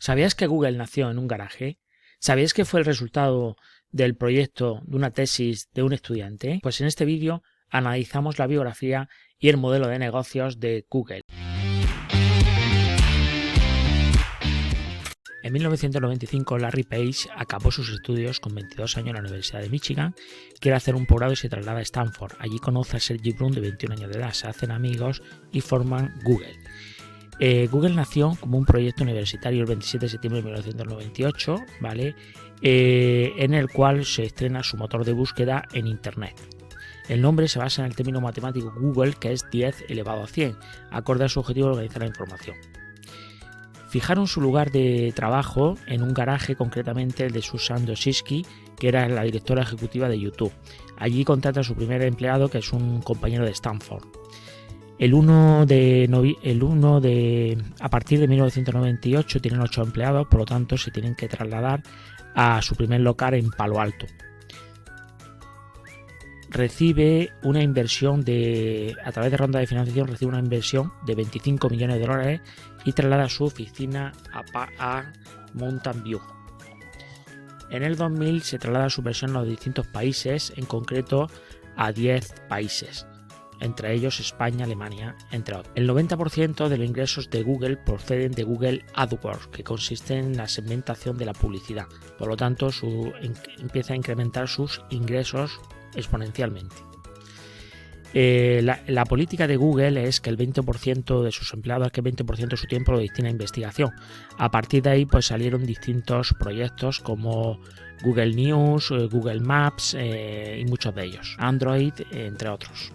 ¿Sabías que Google nació en un garaje? ¿Sabías que fue el resultado del proyecto de una tesis de un estudiante? Pues en este vídeo analizamos la biografía y el modelo de negocios de Google. En 1995, Larry Page acabó sus estudios con 22 años en la Universidad de Michigan, quiere hacer un posgrado y se traslada a Stanford. Allí conoce a Sergey Brin, de 21 años de edad, se hacen amigos y forman Google. Google nació como un proyecto universitario el 27 de septiembre de 1998, ¿vale? En el cual se estrena su motor de búsqueda en Internet. El nombre se basa en el término matemático Google, que es 10 elevado a 100, acorde a su objetivo de organizar la información. Fijaron su lugar de trabajo en un garaje, concretamente el de Susan Wojcicki, que era la directora ejecutiva de YouTube. Allí contrata a su primer empleado, que es un compañero de Stanford. A partir de 1998 tienen 8 empleados, por lo tanto se tienen que trasladar a su primer local en Palo Alto. Recibe una inversión a través de ronda de financiación, recibe una inversión de $25 millones y traslada su oficina a Mountain View. En el 2000 se traslada su inversión a los distintos países, en concreto a 10 países. Entre ellos España, Alemania, entre otros. El 90% de los ingresos de Google proceden de Google AdWords, que consiste en la segmentación de la publicidad. Por lo tanto, empieza a incrementar sus ingresos exponencialmente. La política de Google es que el 20% de sus empleados, que el 20% de su tiempo lo destina a investigación. A partir de ahí pues salieron distintos proyectos como Google News, Google Maps y muchos de ellos. Android, entre otros.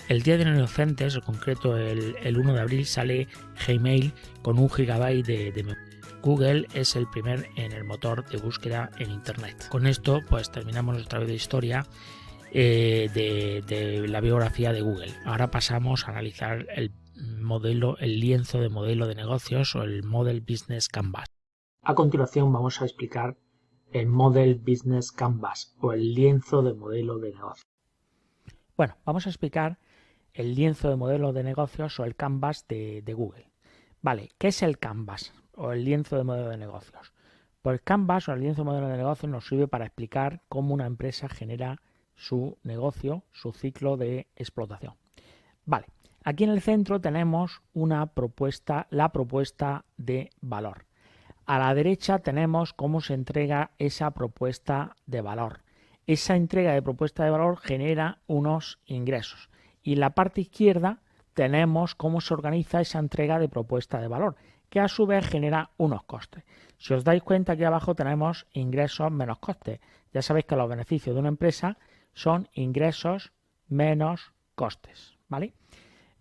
El Día de los Inocentes, en concreto el 1 de abril, sale Gmail con 1 GB de memoria. Google es el primer en el motor de búsqueda en Internet. Con esto pues terminamos nuestra breve historia de la biografía de Google. Ahora pasamos a analizar el lienzo de modelo de negocios o el Model Business Canvas. A continuación vamos a explicar el Model Business Canvas o el lienzo de modelo de negocio. Bueno, vamos a explicar el lienzo de modelo de negocios o el Canvas de Google. Vale, ¿qué es el Canvas o el lienzo de modelo de negocios? Pues el Canvas o el lienzo de modelo de negocios nos sirve para explicar cómo una empresa genera su negocio, su ciclo de explotación. Vale, aquí en el centro tenemos la propuesta de valor. A la derecha tenemos cómo se entrega esa propuesta de valor. Esa entrega de propuesta de valor genera unos ingresos. Y en la parte izquierda tenemos cómo se organiza esa entrega de propuesta de valor, que a su vez genera unos costes. Si os dais cuenta, aquí abajo tenemos ingresos menos costes. Ya sabéis que los beneficios de una empresa son ingresos menos costes, ¿vale?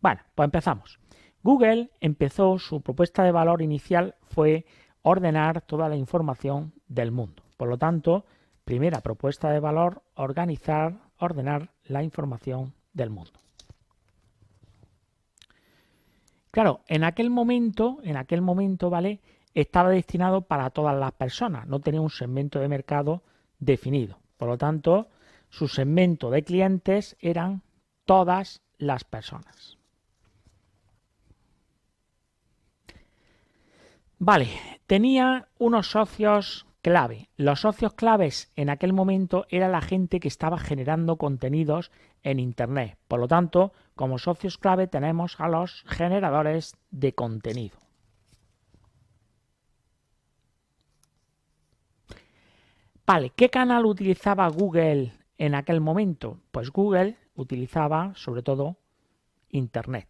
Bueno, pues empezamos. Google empezó, su propuesta de valor inicial fue ordenar toda la información del mundo. Por lo tanto, primera propuesta de valor, ordenar la información del mundo. Claro, en aquel momento, ¿vale? Estaba destinado para todas las personas, no tenía un segmento de mercado definido. Por lo tanto, su segmento de clientes eran todas las personas. Vale, tenía unos socios clave. Los socios claves en aquel momento era la gente que estaba generando contenidos en Internet. Por lo tanto, como socios clave tenemos a los generadores de contenido. Vale, ¿qué canal utilizaba Google en aquel momento? Pues Google utilizaba sobre todo Internet.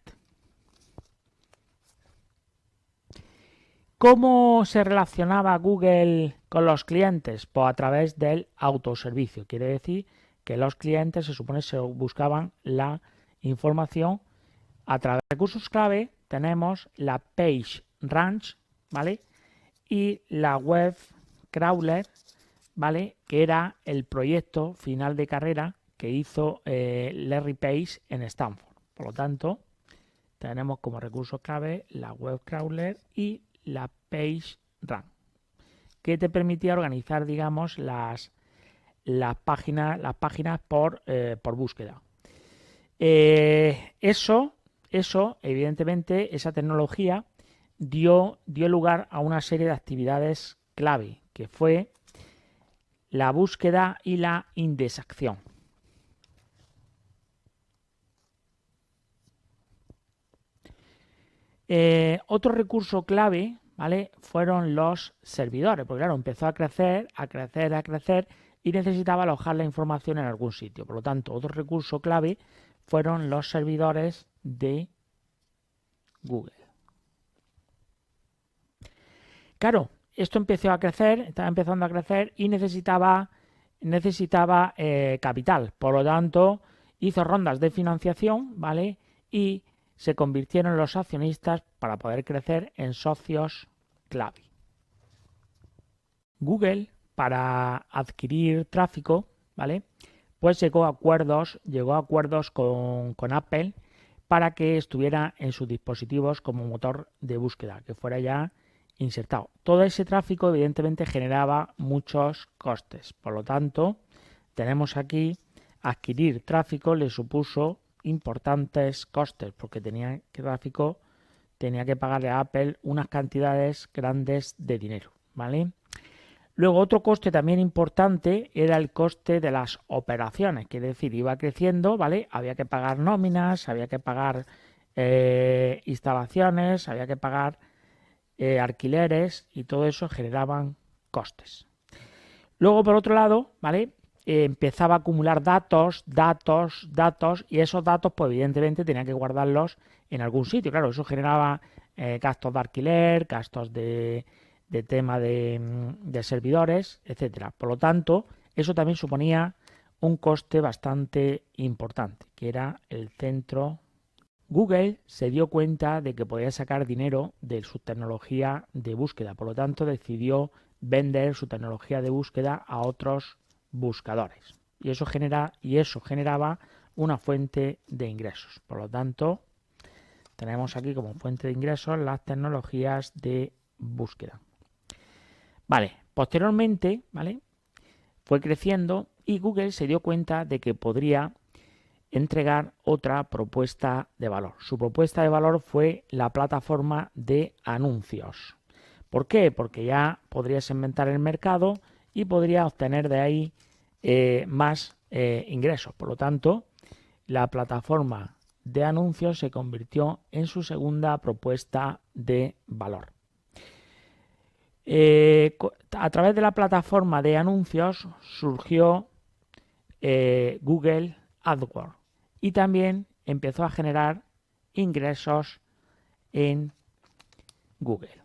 ¿Cómo se relacionaba Google con los clientes? Pues a través del autoservicio. Quiere decir que los clientes se supone se buscaban la información a través de recursos clave. Tenemos la Page Ranch, ¿vale? Y la Web Crawler, ¿vale? Que era el proyecto final de carrera que hizo Larry Page en Stanford. Por lo tanto, tenemos como recursos clave la Web Crawler y la Page Rank, que te permitía organizar, digamos, las páginas por búsqueda. Eso, evidentemente, esa tecnología dio lugar a una serie de actividades clave, que fue la búsqueda y la indexación. Otro recurso clave, ¿vale?, fueron los servidores, porque claro, empezó a crecer y necesitaba alojar la información en algún sitio. Por lo tanto, otro recurso clave fueron los servidores de Google. Claro, esto empezó a crecer, estaba empezando a crecer y necesitaba capital. Por lo tanto, hizo rondas de financiación, ¿vale?, y se convirtieron los accionistas para poder crecer en socios clave. Google, para adquirir tráfico, ¿vale?, pues llegó a acuerdos con Apple para que estuviera en sus dispositivos como motor de búsqueda, que fuera ya insertado. Todo ese tráfico evidentemente generaba muchos costes. Por lo tanto, tenemos aquí adquirir tráfico le supuso importantes costes, porque tenía que pagarle a Apple unas cantidades grandes de dinero, ¿vale? Luego, otro coste también importante era el coste de las operaciones, que es decir, iba creciendo, ¿vale? Había que pagar nóminas, había que pagar instalaciones, había que pagar alquileres, y todo eso generaban costes. Luego, por otro lado, ¿vale?, empezaba a acumular datos, y esos datos, pues evidentemente tenía que guardarlos en algún sitio. Claro, eso generaba gastos de alquiler, gastos de tema de servidores, etcétera. Por lo tanto, eso también suponía un coste bastante importante, que era el centro. Google se dio cuenta de que podía sacar dinero de su tecnología de búsqueda, por lo tanto decidió vender su tecnología de búsqueda a otros buscadores, y eso generaba una fuente de ingresos. Por lo tanto, tenemos aquí como fuente de ingresos las tecnologías de búsqueda. Vale, posteriormente, ¿vale?, fue creciendo y Google se dio cuenta de que podría entregar otra propuesta de valor. Su propuesta de valor fue la plataforma de anuncios. ¿Por qué? Porque ya podría segmentar el mercado y podría obtener de ahí más ingresos. Por lo tanto, la plataforma de anuncios se convirtió en su segunda propuesta de valor. A través de la plataforma de anuncios surgió Google AdWords y también empezó a generar ingresos en Google.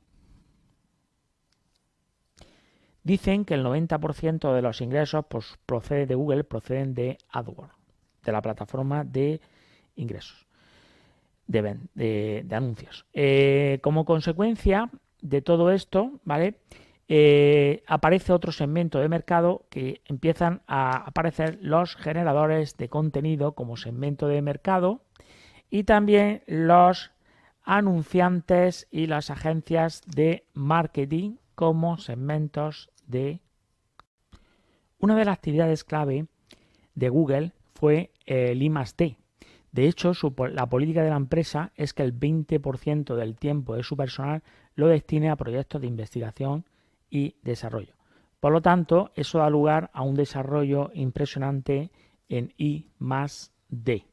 Dicen que el 90% de los ingresos procede de Google, proceden de AdWords, de la plataforma de ingresos, de anuncios. Como consecuencia de todo esto, ¿vale?, aparece otro segmento de mercado, que empiezan a aparecer los generadores de contenido como segmento de mercado, y también los anunciantes y las agencias de marketing como segmentos de. Una de las actividades clave de Google fue el I+D. De hecho, la política de la empresa es que el 20% del tiempo de su personal lo destine a proyectos de investigación y desarrollo. Por lo tanto, eso da lugar a un desarrollo impresionante en I+D,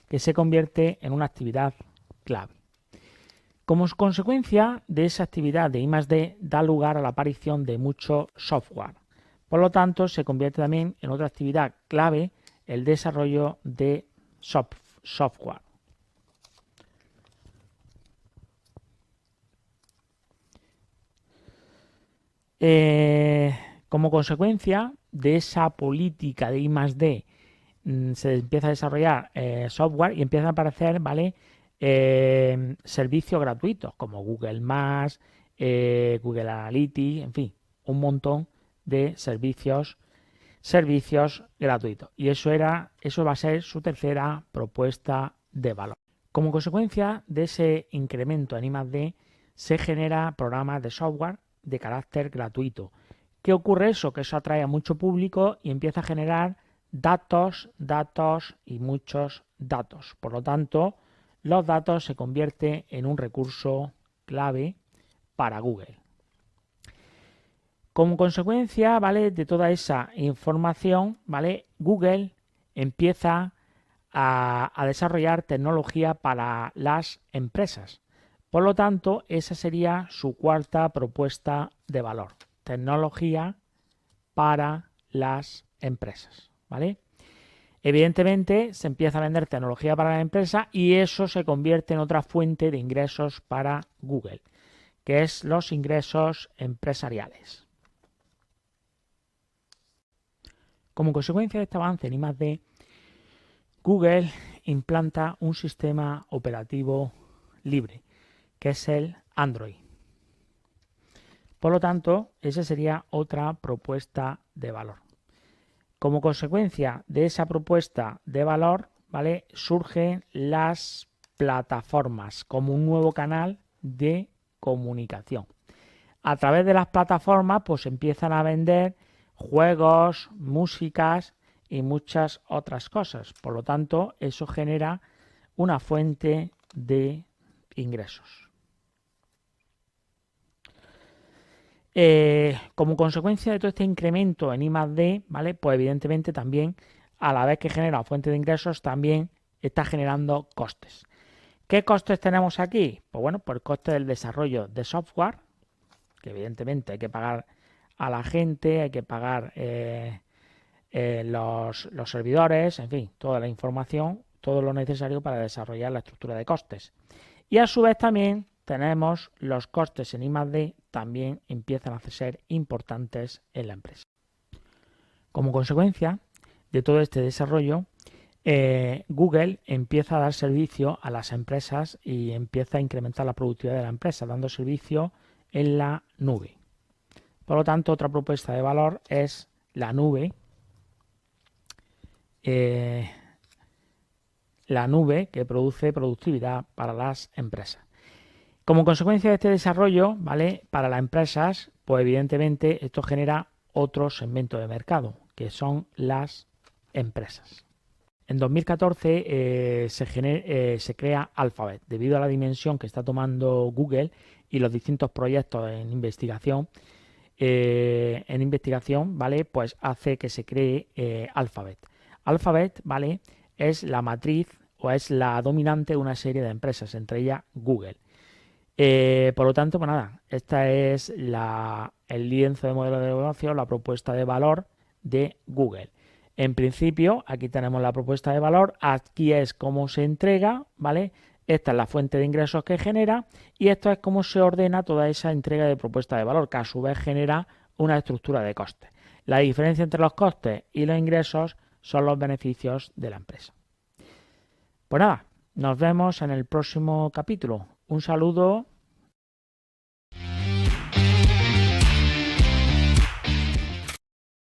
que se convierte en una actividad clave. Como consecuencia de esa actividad de I+D, da lugar a la aparición de mucho software. Por lo tanto, se convierte también en otra actividad clave el desarrollo de software. Como consecuencia de esa política de I+D, se empieza a desarrollar software y empiezan a aparecer, ¿vale?, servicios gratuitos como Google+, Google Analytics, en fin, un montón de servicios gratuitos. Y eso va a ser su tercera propuesta de valor. Como consecuencia de ese incremento en I+D, se genera programas de software de carácter gratuito. ¿Qué ocurre eso? Que eso atrae a mucho público y empieza a generar datos y muchos datos. Por lo tanto, los datos se convierten en un recurso clave para Google. Como consecuencia, ¿vale?, de toda esa información, ¿vale?, Google empieza a desarrollar tecnología para las empresas. Por lo tanto, esa sería su cuarta propuesta de valor. Tecnología para las empresas, ¿vale? Evidentemente, se empieza a vender tecnología para la empresa y eso se convierte en otra fuente de ingresos para Google, que es los ingresos empresariales. Como consecuencia de este avance en I+D, Google implanta un sistema operativo libre, que es el Android. Por lo tanto, esa sería otra propuesta de valor. Como consecuencia de esa propuesta de valor, ¿vale?, surgen las plataformas como un nuevo canal de comunicación. A través de las plataformas, pues empiezan a vender juegos, músicas y muchas otras cosas. Por lo tanto, eso genera una fuente de ingresos. Como consecuencia de todo este incremento en I+D, ¿vale?, pues evidentemente también, a la vez que genera fuente de ingresos, también está generando costes. ¿Qué costes tenemos aquí? Pues bueno, por el coste del desarrollo de software, que evidentemente hay que pagar a la gente, hay que pagar los servidores, en fin, toda la información, todo lo necesario para desarrollar la estructura de costes. Y a su vez también tenemos los costes en I+D, también empiezan a ser importantes en la empresa. Como consecuencia de todo este desarrollo, Google empieza a dar servicio a las empresas y empieza a incrementar la productividad de la empresa, dando servicio en la nube. Por lo tanto, otra propuesta de valor es la nube. La nube que produce productividad para las empresas. Como consecuencia de este desarrollo, ¿vale?, para las empresas, pues evidentemente esto genera otro segmento de mercado, que son las empresas. En 2014 se crea Alphabet, debido a la dimensión que está tomando Google y los distintos proyectos en investigación, ¿vale?, pues hace que se cree Alphabet. Alphabet, ¿vale?, es la matriz o es la dominante de una serie de empresas, entre ellas Google. Por lo tanto, pues nada, esta es el lienzo de modelo de negocio, la propuesta de valor de Google. En principio, aquí tenemos la propuesta de valor, aquí es cómo se entrega, ¿vale? Esta es la fuente de ingresos que genera y esto es cómo se ordena toda esa entrega de propuesta de valor, que a su vez genera una estructura de costes. La diferencia entre los costes y los ingresos son los beneficios de la empresa. Pues nada, nos vemos en el próximo capítulo. Un saludo